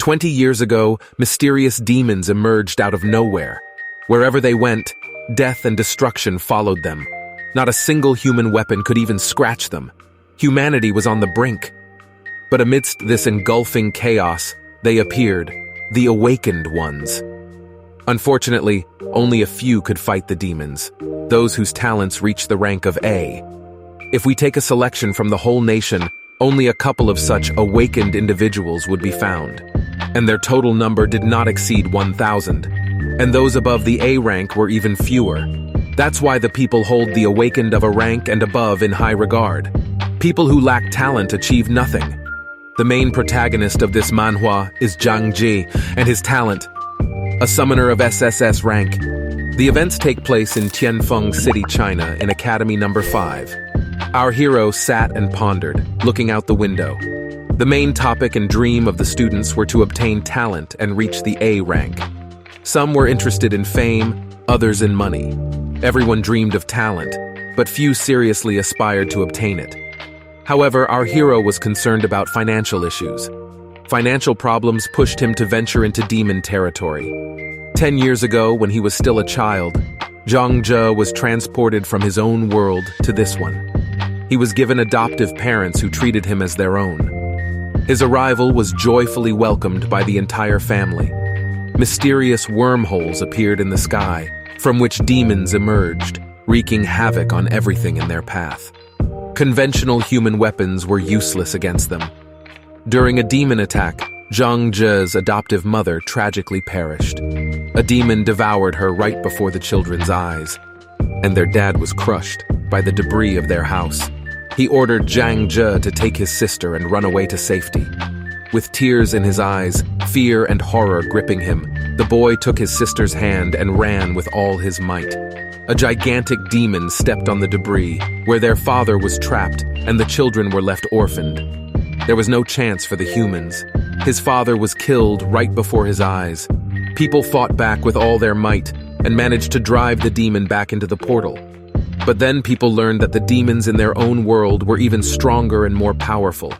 20 years ago, mysterious demons emerged out of nowhere. Wherever they went, death and destruction followed them. Not a single human weapon could even scratch them. Humanity was on the brink. But amidst this engulfing chaos, they appeared, the awakened ones. Unfortunately, only a few could fight the demons, those whose talents reached the rank of A. If we take a selection from the whole nation, only a couple of such awakened individuals would be found, and their total number did not exceed 1,000, and those above the A rank were even fewer. That's why the people hold the awakened of a rank and above in high regard. People who lack talent achieve nothing. The main protagonist of this manhwa is Zhang Ji and his talent, a summoner of SSS rank. The events take place in Tianfeng City, China, in Academy number 5. Our hero sat and pondered, looking out the window. The main topic and dream of the students were to obtain talent and reach the A rank. Some were interested in fame, others in money. Everyone dreamed of talent, but few seriously aspired to obtain it. However, our hero was concerned about financial issues. Financial problems pushed him to venture into demon territory. 10 years ago, when he was still a child, Zhang Zhe was transported from his own world to this one. He was given adoptive parents who treated him as their own. His arrival was joyfully welcomed by the entire family. Mysterious wormholes appeared in the sky, from which demons emerged, wreaking havoc on everything in their path. Conventional human weapons were useless against them. During a demon attack, Zhang Zhe's adoptive mother tragically perished. A demon devoured her right before the children's eyes, and their dad was crushed by the debris of their house. He ordered Zhang Zhe to take his sister and run away to safety. With tears in his eyes, fear and horror gripping him, the boy took his sister's hand and ran with all his might. A gigantic demon stepped on the debris, where their father was trapped and the children were left orphaned. There was no chance for the humans. His father was killed right before his eyes. People fought back with all their might and managed to drive the demon back into the portal. But then people learned that the demons in their own world were even stronger and more powerful.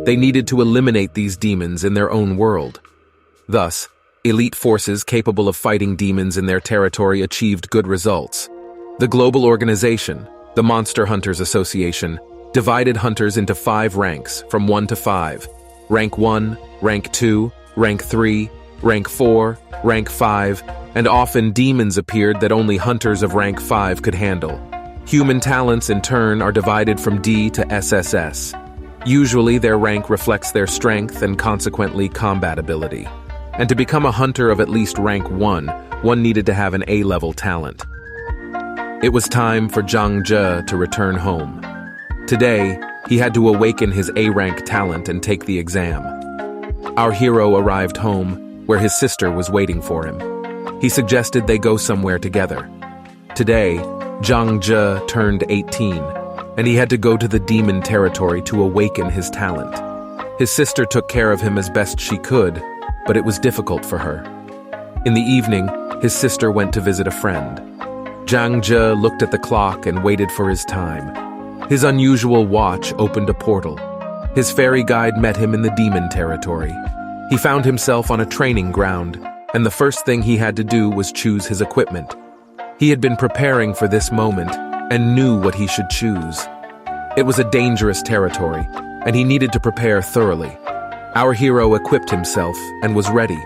They needed to eliminate these demons in their own world. Thus, elite forces capable of fighting demons in their territory achieved good results. The global organization, the Monster Hunters Association, divided hunters into 5 ranks, from 1 to 5. Rank 1, Rank 2, Rank 3, Rank 4, Rank 5, and often demons appeared that only hunters of Rank 5 could handle. Human talents, in turn, are divided from D to SSS. Usually, their rank reflects their strength and consequently combat ability. And to become a hunter of at least rank 1, one needed to have an A-level talent. It was time for Zhang Zhe to return home. Today, he had to awaken his A-rank talent and take the exam. Our hero arrived home, where his sister was waiting for him. He suggested they go somewhere together. Today, Zhang Zhe turned 18, and he had to go to the demon territory to awaken his talent. His sister took care of him as best she could, but it was difficult for her. In the evening, his sister went to visit a friend. Zhang Zhe looked at the clock and waited for his time. His unusual watch opened a portal. His fairy guide met him in the demon territory. He found himself on a training ground, and the first thing he had to do was choose his equipment. He had been preparing for this moment and knew what he should choose. It was a dangerous territory, and he needed to prepare thoroughly. Our hero equipped himself and was ready.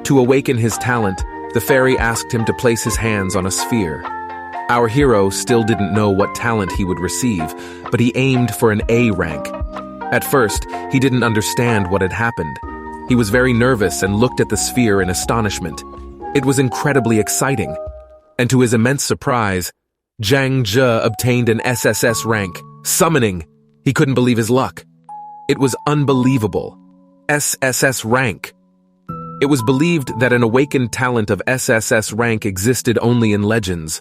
To awaken his talent, the fairy asked him to place his hands on a sphere. Our hero still didn't know what talent he would receive, but he aimed for an A rank. At first, he didn't understand what had happened. He was very nervous and looked at the sphere in astonishment. It was incredibly exciting. And to his immense surprise, Zhang Zhe obtained an SSS rank, summoning. He couldn't believe his luck. It was unbelievable. SSS rank. It was believed that an awakened talent of SSS rank existed only in legends.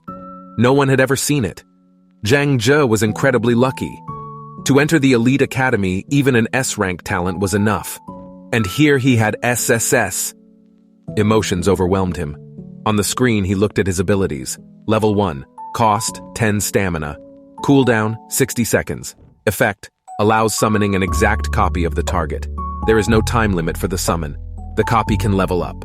No one had ever seen it. Zhang Zhe was incredibly lucky. To enter the elite academy, even an S-rank talent was enough. And here he had SSS. Emotions overwhelmed him. On the screen, he looked at his abilities. Level 1, cost 10 stamina. Cooldown 60 seconds. Effect, allows summoning an exact copy of the target. There is no time limit for the summon. The copy can level up.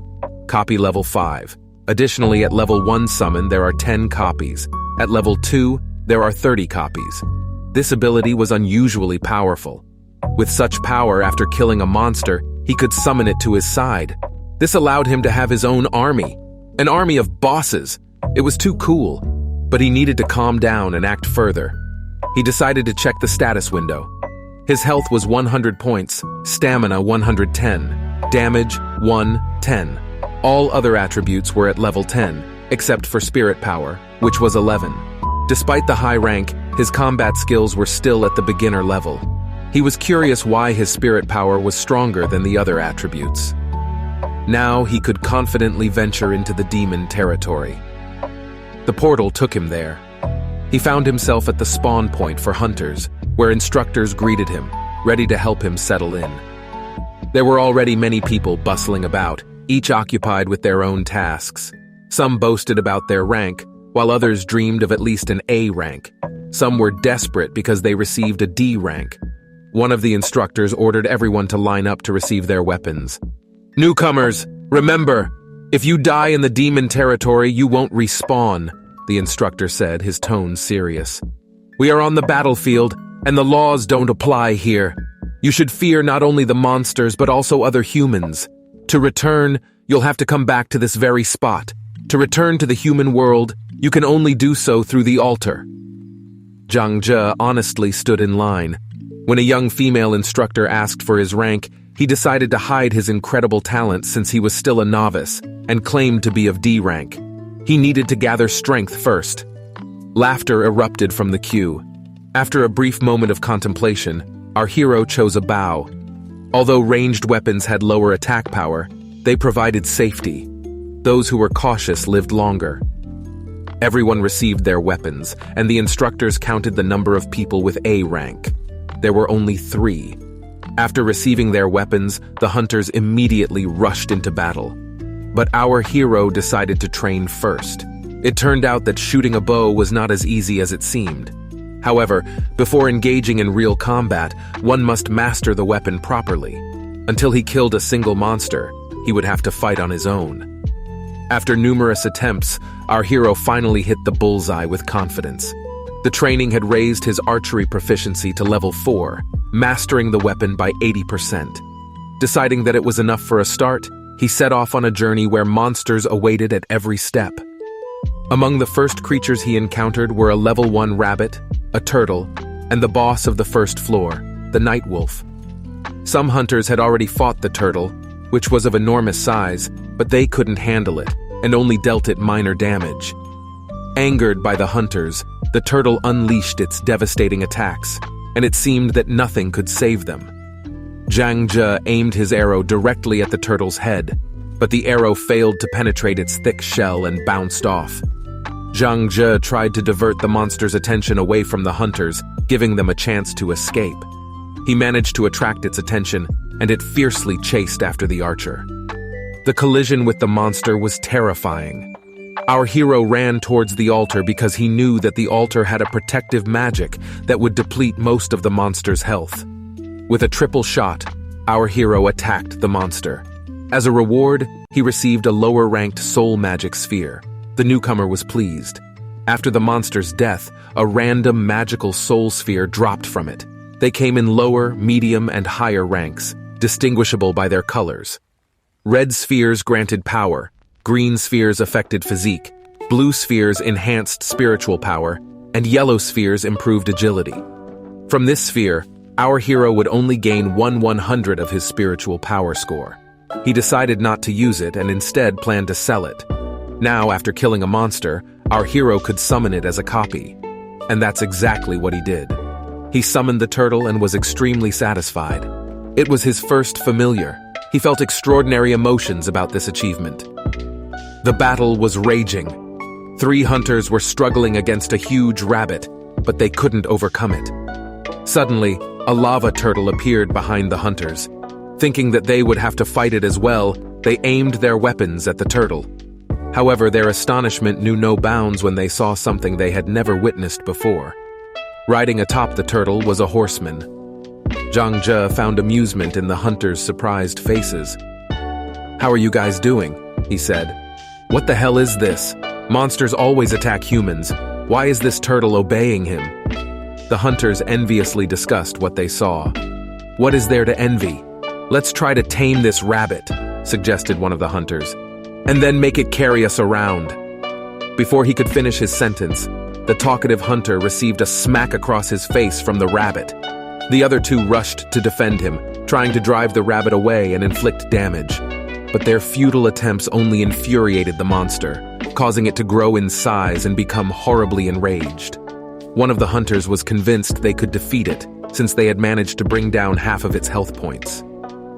Copy level 5. Additionally, at level 1 summon, there are 10 copies. At level 2, there are 30 copies. This ability was unusually powerful. With such power, after killing a monster, he could summon it to his side. This allowed him to have his own army. An army of bosses. It was too cool. But he needed to calm down and act further. He decided to check the status window. His health was 100 points, stamina 110, damage 110. All other attributes were at level 10, except for spirit power, which was 11. Despite the high rank, his combat skills were still at the beginner level. He was curious why his spirit power was stronger than the other attributes. Now he could confidently venture into the demon territory. The portal took him there. He found himself at the spawn point for hunters, where instructors greeted him, ready to help him settle in. There were already many people bustling about, each occupied with their own tasks. Some boasted about their rank, while others dreamed of at least an A rank. Some were desperate because they received a D rank. One of the instructors ordered everyone to line up to receive their weapons. "Newcomers, remember, if you die in the demon territory, you won't respawn," the instructor said, his tone serious. "We are on the battlefield, and the laws don't apply here. You should fear not only the monsters, but also other humans. To return, you'll have to come back to this very spot. To return to the human world, you can only do so through the altar." Zhang Zhe honestly stood in line. When a young female instructor asked for his rank, he decided to hide his incredible talent since he was still a novice and claimed to be of D rank. He needed to gather strength first. Laughter erupted from the queue. After a brief moment of contemplation, our hero chose a bow. Although ranged weapons had lower attack power, they provided safety. Those who were cautious lived longer. Everyone received their weapons, and the instructors counted the number of people with A rank. There were only 3. After receiving their weapons, the hunters immediately rushed into battle. But our hero decided to train first. It turned out that shooting a bow was not as easy as it seemed. However, before engaging in real combat, one must master the weapon properly. Until he killed a single monster, he would have to fight on his own. After numerous attempts, our hero finally hit the bullseye with confidence. The training had raised his archery proficiency to level 4, mastering the weapon by 80%. Deciding that it was enough for a start, he set off on a journey where monsters awaited at every step. Among the first creatures he encountered were a level 1 rabbit, a turtle, and the boss of the first floor, the night wolf. Some hunters had already fought the turtle, which was of enormous size, but they couldn't handle it and only dealt it minor damage. Angered by the hunters, the turtle unleashed its devastating attacks, and it seemed that nothing could save them. Zhang Zhe aimed his arrow directly at the turtle's head, but the arrow failed to penetrate its thick shell and bounced off. Zhang Zhe tried to divert the monster's attention away from the hunters, giving them a chance to escape. He managed to attract its attention, and it fiercely chased after the archer. The collision with the monster was terrifying. Our hero ran towards the altar because he knew that the altar had a protective magic that would deplete most of the monster's health. With a triple shot, our hero attacked the monster. As a reward, he received a lower-ranked soul magic sphere. The newcomer was pleased. After the monster's death, a random magical soul sphere dropped from it. They came in lower, medium, and higher ranks, distinguishable by their colors. Red spheres granted power, green spheres affected physique, blue spheres enhanced spiritual power, and yellow spheres improved agility. From this sphere, our hero would only gain 1/100 of his spiritual power score. He decided not to use it and instead planned to sell it. Now, after killing a monster, our hero could summon it as a copy. And that's exactly what he did. He summoned the turtle and was extremely satisfied. It was his first familiar. He felt extraordinary emotions about this achievement. The battle was raging. 3 hunters were struggling against a huge rabbit, but they couldn't overcome it. Suddenly, a lava turtle appeared behind the hunters. Thinking that they would have to fight it as well, they aimed their weapons at the turtle. However, their astonishment knew no bounds when they saw something they had never witnessed before. Riding atop the turtle was a horseman. Zhang Zhe found amusement in the hunters' surprised faces. "How are you guys doing?" he said. "What the hell is this? Monsters always attack humans. Why is this turtle obeying him?" The hunters enviously discussed what they saw. "What is there to envy? Let's try to tame this rabbit," suggested one of the hunters, "and then make it carry us around." Before he could finish his sentence, the talkative hunter received a smack across his face from the rabbit. The other two rushed to defend him, trying to drive the rabbit away and inflict damage. But their futile attempts only infuriated the monster, causing it to grow in size and become horribly enraged. One of the hunters was convinced they could defeat it, since they had managed to bring down half of its health points.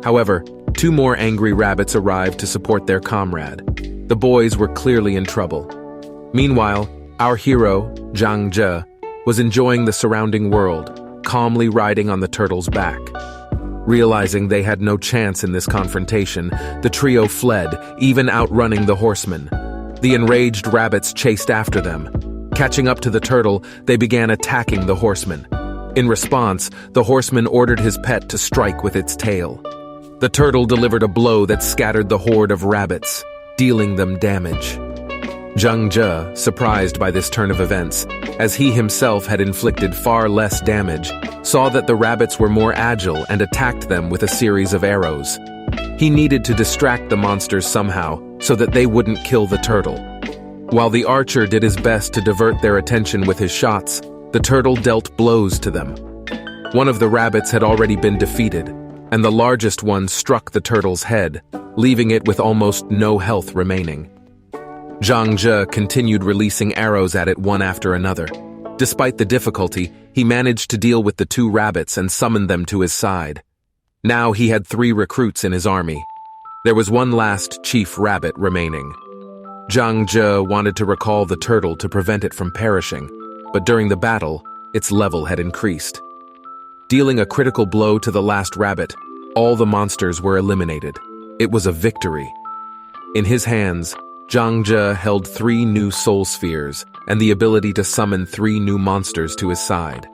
However, two more angry rabbits arrived to support their comrade. The boys were clearly in trouble. Meanwhile, our hero, Zhang Zhe, was enjoying the surrounding world, calmly riding on the turtle's back. Realizing they had no chance in this confrontation, the trio fled, even outrunning the horsemen. The enraged rabbits chased after them. Catching up to the turtle, they began attacking the horsemen. In response, the horseman ordered his pet to strike with its tail. The turtle delivered a blow that scattered the horde of rabbits, dealing them damage. Zhang Zhe, surprised by this turn of events, as he himself had inflicted far less damage, saw that the rabbits were more agile and attacked them with a series of arrows. He needed to distract the monsters somehow so that they wouldn't kill the turtle. While the archer did his best to divert their attention with his shots, the turtle dealt blows to them. One of the rabbits had already been defeated, and the largest one struck the turtle's head, leaving it with almost no health remaining. Zhang Zhe continued releasing arrows at it one after another. Despite the difficulty, he managed to deal with the two rabbits and summon them to his side. Now he had 3 recruits in his army. There was one last chief rabbit remaining. Zhang Zhe wanted to recall the turtle to prevent it from perishing, but during the battle, its level had increased. Dealing a critical blow to the last rabbit, all the monsters were eliminated. It was a victory. In his hands, Zhang Zhe held 3 new soul spheres and the ability to summon 3 new monsters to his side.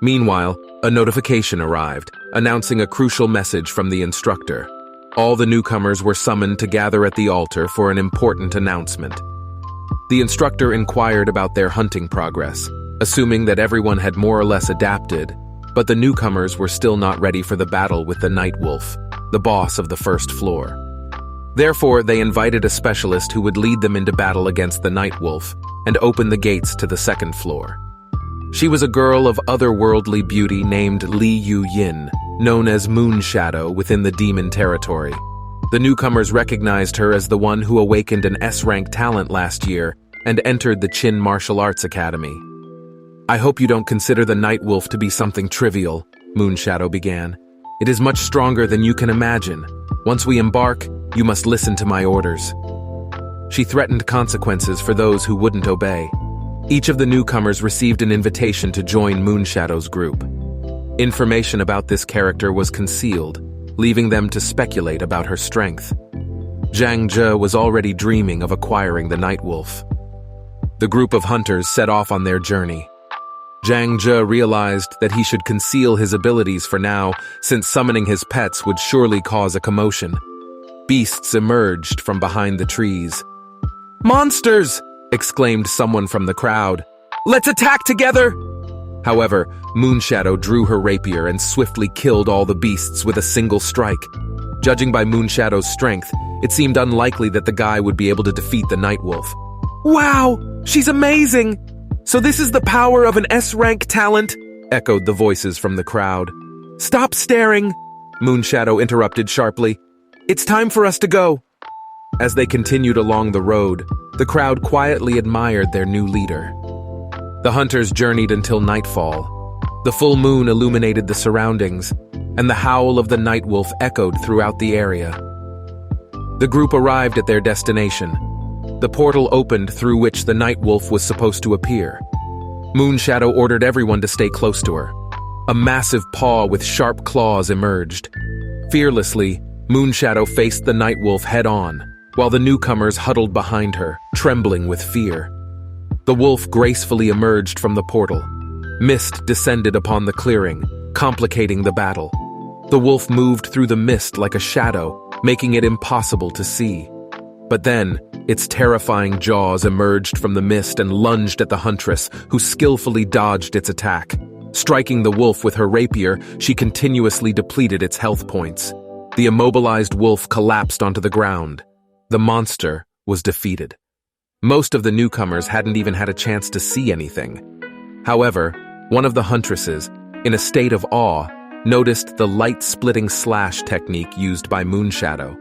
Meanwhile, a notification arrived, announcing a crucial message from the instructor. All the newcomers were summoned to gather at the altar for an important announcement. The instructor inquired about their hunting progress, assuming that everyone had more or less adapted, but the newcomers were still not ready for the battle with the Night Wolf, the boss of the first floor. Therefore, they invited a specialist who would lead them into battle against the Night Wolf and open the gates to the second floor. She was a girl of otherworldly beauty named Li Yu Yin, known as Moon Shadow within the demon territory. The newcomers recognized her as the one who awakened an S-rank talent last year and entered the Qin Martial Arts Academy. "I hope you don't consider the Night Wolf to be something trivial," Moon Shadow began. "It is much stronger than you can imagine. Once we embark, you must listen to my orders." She threatened consequences for those who wouldn't obey. Each of the newcomers received an invitation to join Moonshadow's group. Information about this character was concealed, leaving them to speculate about her strength. Zhang Zhe was already dreaming of acquiring the Night Wolf. The group of hunters set off on their journey. Zhang Zhe realized that he should conceal his abilities for now, since summoning his pets would surely cause a commotion. Beasts emerged from behind the trees. "Monsters!" exclaimed someone from the crowd. "Let's attack together!" However, Moonshadow drew her rapier and swiftly killed all the beasts with a single strike. Judging by Moonshadow's strength, it seemed unlikely that the guy would be able to defeat the Night Wolf. "Wow! She's amazing! So this is the power of an S-rank talent?" echoed the voices from the crowd. "Stop staring!" Moonshadow interrupted sharply. "It's time for us to go." As they continued along the road, the crowd quietly admired their new leader. The hunters journeyed until nightfall. The full moon illuminated the surroundings, and the howl of the Night Wolf echoed throughout the area. The group arrived at their destination. The portal opened through which the Night Wolf was supposed to appear. Moonshadow ordered everyone to stay close to her. A massive paw with sharp claws emerged. Fearlessly, Moonshadow faced the Night Wolf head-on, while the newcomers huddled behind her, trembling with fear. The wolf gracefully emerged from the portal. Mist descended upon the clearing, complicating the battle. The wolf moved through the mist like a shadow, making it impossible to see. But then, its terrifying jaws emerged from the mist and lunged at the huntress, who skillfully dodged its attack. Striking the wolf with her rapier, she continuously depleted its health points. The immobilized wolf collapsed onto the ground. The monster was defeated. Most of the newcomers hadn't even had a chance to see anything. However, one of the huntresses, in a state of awe, noticed the light-splitting slash technique used by Moonshadow.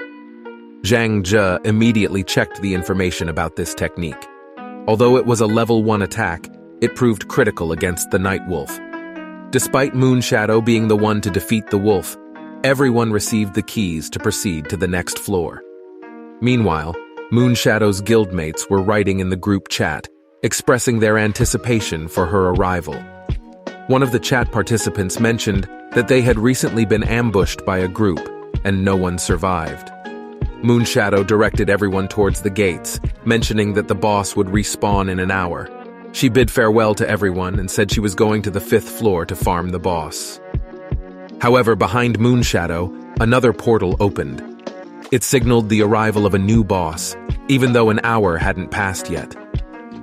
Zhang Zhe immediately checked the information about this technique. Although it was a level 1 attack, it proved critical against the Night Wolf. Despite Moonshadow being the one to defeat the wolf, everyone received the keys to proceed to the next floor. Meanwhile, Moonshadow's guildmates were writing in the group chat, expressing their anticipation for her arrival. One of the chat participants mentioned that they had recently been ambushed by a group, and no one survived. Moonshadow directed everyone towards the gates, mentioning that the boss would respawn in an hour. She bid farewell to everyone and said she was going to the 5th floor to farm the boss. However, behind Moonshadow, another portal opened. It signaled the arrival of a new boss, even though an hour hadn't passed yet.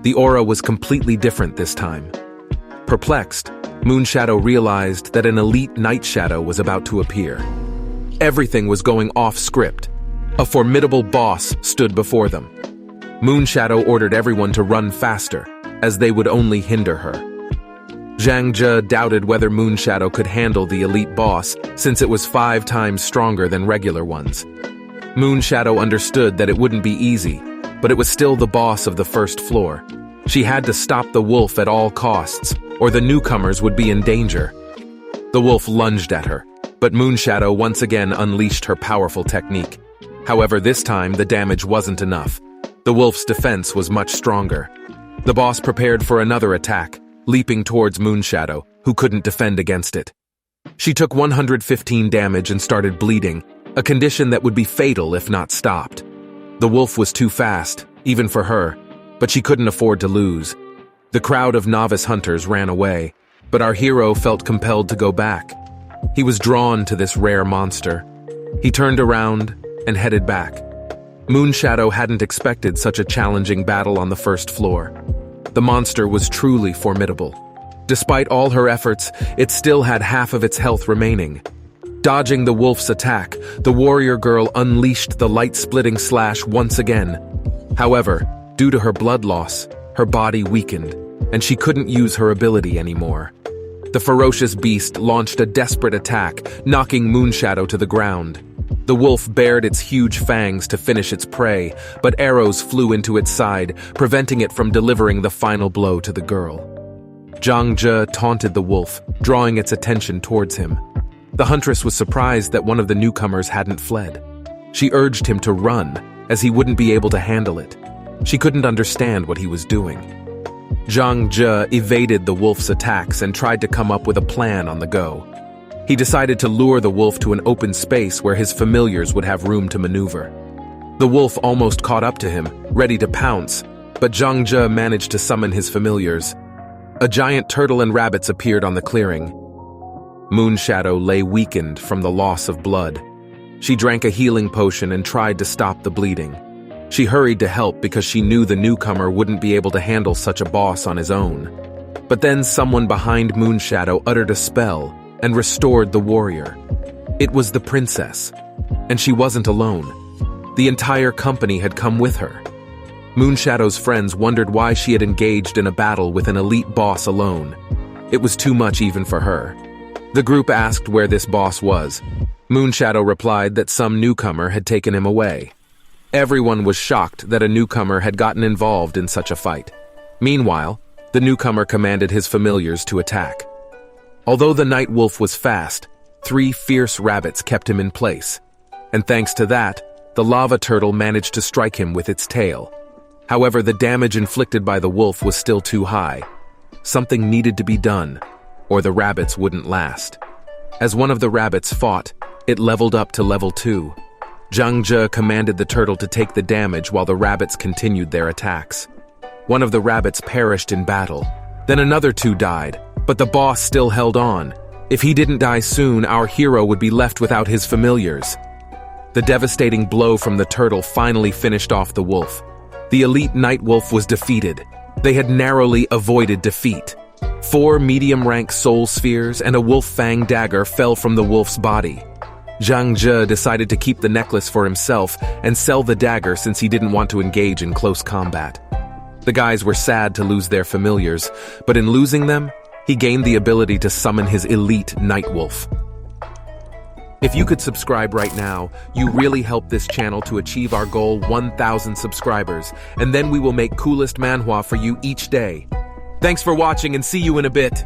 The aura was completely different this time. Perplexed, Moonshadow realized that an elite Night Shadow was about to appear. Everything was going off script. A formidable boss stood before them. Moonshadow ordered everyone to run faster, as they would only hinder her. Zhang Zhe doubted whether Moonshadow could handle the elite boss, since it was 5 times stronger than regular ones. Moonshadow understood that it wouldn't be easy, but it was still the boss of the 1st floor. She had to stop the wolf at all costs, or the newcomers would be in danger. The wolf lunged at her, but Moonshadow once again unleashed her powerful technique. However, this time the damage wasn't enough. The wolf's defense was much stronger. The boss prepared for another attack, leaping towards Moonshadow, who couldn't defend against it. She took 115 damage and started bleeding, a condition that would be fatal if not stopped. The wolf was too fast, even for her, but she couldn't afford to lose. The crowd of novice hunters ran away, but our hero felt compelled to go back. He was drawn to this rare monster. He turned around and headed back. Moonshadow hadn't expected such a challenging battle on the 1st floor. The monster was truly formidable. Despite all her efforts, it still had half of its health remaining. Dodging the wolf's attack, the warrior girl unleashed the light-splitting slash once again. However, due to her blood loss, her body weakened, and she couldn't use her ability anymore. The ferocious beast launched a desperate attack, knocking Moonshadow to the ground. The wolf bared its huge fangs to finish its prey, but arrows flew into its side, preventing it from delivering the final blow to the girl. Zhang Zhe taunted the wolf, drawing its attention towards him. The huntress was surprised that one of the newcomers hadn't fled. She urged him to run, as he wouldn't be able to handle it. She couldn't understand what he was doing. Zhang Zhe evaded the wolf's attacks and tried to come up with a plan on the go. He decided to lure the wolf to an open space where his familiars would have room to maneuver. The wolf almost caught up to him, ready to pounce, but Zhang Zhe managed to summon his familiars. A giant turtle and rabbits appeared on the clearing. Moonshadow lay weakened from the loss of blood. She drank a healing potion and tried to stop the bleeding. She hurried to help because she knew the newcomer wouldn't be able to handle such a boss on his own. But then someone behind Moonshadow uttered a spell and restored the warrior. It was the princess, and she wasn't alone. The entire company had come with her. Moonshadow's friends wondered why she had engaged in a battle with an elite boss alone. It was too much even for her. The group asked where this boss was. Moonshadow replied that some newcomer had taken him away. Everyone was shocked that a newcomer had gotten involved in such a fight. Meanwhile, the newcomer commanded his familiars to attack. Although the night wolf was fast, 3 fierce rabbits kept him in place, and thanks to that, the lava turtle managed to strike him with its tail. However, the damage inflicted by the wolf was still too high. Something needed to be done, or the rabbits wouldn't last. As one of the rabbits fought, it leveled up to level 2. Zhang Zhe commanded the turtle to take the damage while the rabbits continued their attacks. One of the rabbits perished in battle. Then another 2 died, but the boss still held on. If he didn't die soon, our hero would be left without his familiars. The devastating blow from the turtle finally finished off the wolf. The elite night wolf was defeated. They had narrowly avoided defeat. 4 medium-rank soul spheres and a wolf fang dagger fell from the wolf's body. Zhang Zhe decided to keep the necklace for himself and sell the dagger since he didn't want to engage in close combat. The guys were sad to lose their familiars, but in losing them, he gained the ability to summon his elite night wolf. If you could subscribe right now, you really help this channel to achieve our goal 1,000 subscribers, and then we will make coolest manhwa for you each day. Thanks for watching and see you in a bit.